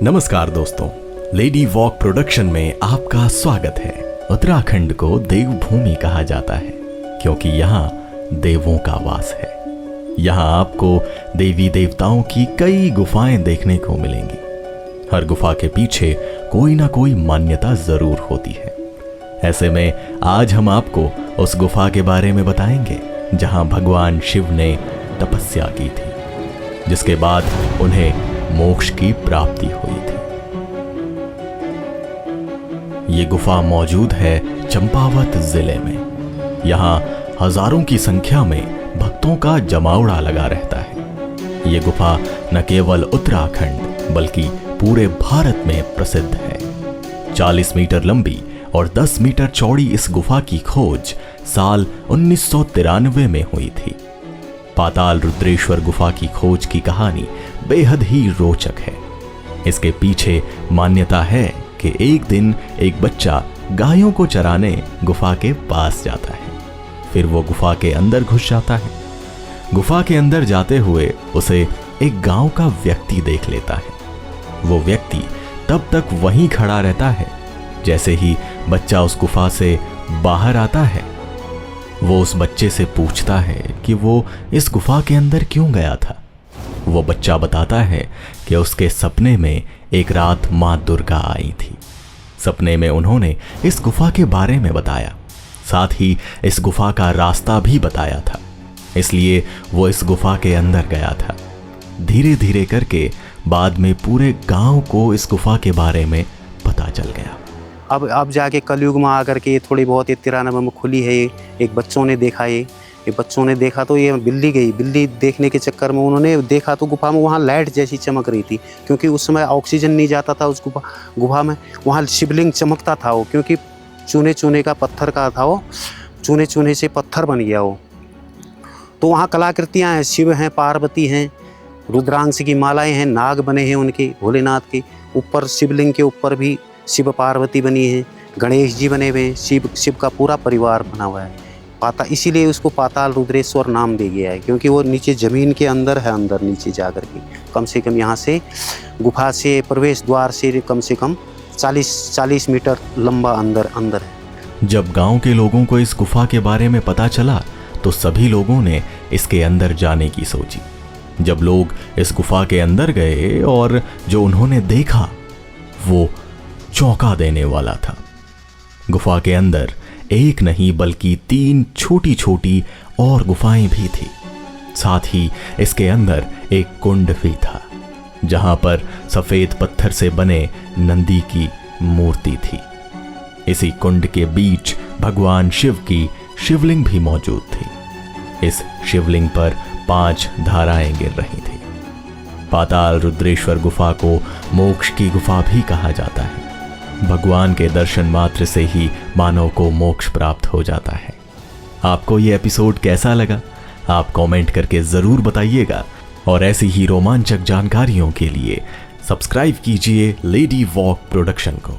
नमस्कार दोस्तों, lady walk production में आपका स्वागत है। उत्तराखंड को देवभूमि कहा जाता है क्योंकि यहाँ देवों का वास है। यहाँ आपको देवी देवताओं की कई गुफाएं देखने को मिलेंगी। हर गुफा के पीछे कोई ना कोई मान्यता जरूर होती है। ऐसे में आज हम आपको उस गुफा के बारे में बताएंगे जहां भगवान शिव ने तपस्या की थी, जिसके बाद उन्हें मोक्ष की प्राप्ति हुई थी। ये गुफा मौजूद है चंपावत जिले में। यहाँ हजारों की संख्या में भक्तों का जमावड़ा लगा रहता है। ये गुफा न केवल उत्तराखंड बल्कि पूरे भारत में प्रसिद्ध है। 40 मीटर लंबी और 10 मीटर चौड़ी इस गुफा की खोज साल 1993 में हुई थी। पाताल रुद्रेश्वर गुफा की खोज की कहानी बेहद ही रोचक है। इसके पीछे मान्यता है कि एक दिन एक बच्चा गायों को चराने गुफा के पास जाता है। फिर वो गुफा के अंदर घुस जाता है। गुफा के अंदर जाते हुए उसे एक गांव का व्यक्ति देख लेता है। वो व्यक्ति तब तक वहीं खड़ा रहता है। जैसे ही बच्चा उस गुफा से बाहर आता है, वो उस बच्चे से पूछता है कि वो इस गुफा के अंदर क्यों गया था। वो बच्चा बताता है कि उसके सपने में एक रात मां दुर्गा आई थी। सपने में उन्होंने इस गुफा के बारे में बताया, साथ ही इस गुफा का रास्ता भी बताया था। इसलिए वो इस गुफा के अंदर गया था। धीरे धीरे करके बाद में पूरे गांव को इस गुफा के बारे में पता चल गया। अब जाके कलयुग में आकर के थोड़ी बहुत 93 में खुली है। एक बच्चों ने देखा, ये बच्चों ने देखा तो ये बिल्ली गई। बिल्ली देखने के चक्कर में उन्होंने देखा तो गुफा में वहाँ लाइट जैसी चमक रही थी, क्योंकि उस समय ऑक्सीजन नहीं जाता था उस गुफा में। वहाँ शिवलिंग चमकता था वो, क्योंकि चूने चूने का पत्थर का था वो, चूने चूने से पत्थर बन गया वो। तो वहाँ कलाकृतियाँ हैं, शिव हैं, पार्वती हैं, रुद्रांश की मालाएँ हैं, नाग बने हैं उनके, भोलेनाथ के ऊपर। शिवलिंग के ऊपर भी शिव पार्वती बनी है, गणेश जी बने हुए हैं, शिव का पूरा परिवार बना हुआ है। इसीलिए उसको पाताल रुद्रेश्वर नाम दे गया है, क्योंकि वो नीचे ज़मीन के अंदर है, अंदर नीचे जा कर के कम से कम यहाँ से गुफा से प्रवेश द्वार से कम 40 मीटर लंबा अंदर है। जब गांव के लोगों को इस गुफा के बारे में पता चला तो सभी लोगों ने इसके अंदर जाने की सोची। जब लोग इस गुफा के अंदर गए और जो उन्होंने देखा वो चौंका देने वाला था। गुफा के अंदर एक नहीं बल्कि 3 छोटी छोटी और गुफाएं भी थी। साथ ही इसके अंदर एक कुंड भी था, जहां पर सफेद पत्थर से बने नंदी की मूर्ति थी। इसी कुंड के बीच भगवान शिव की शिवलिंग भी मौजूद थी। इस शिवलिंग पर 5 धाराएं गिर रही थी। पाताल रुद्रेश्वर गुफा को मोक्ष की गुफा भी कहा जाता है। भगवान के दर्शन मात्र से ही मानव को मोक्ष प्राप्त हो जाता है। आपको ये एपिसोड कैसा लगा? आप कमेंट करके जरूर बताइएगा और ऐसी ही रोमांचक जानकारियों के लिए सब्सक्राइब कीजिए लेडी वॉक प्रोडक्शन को।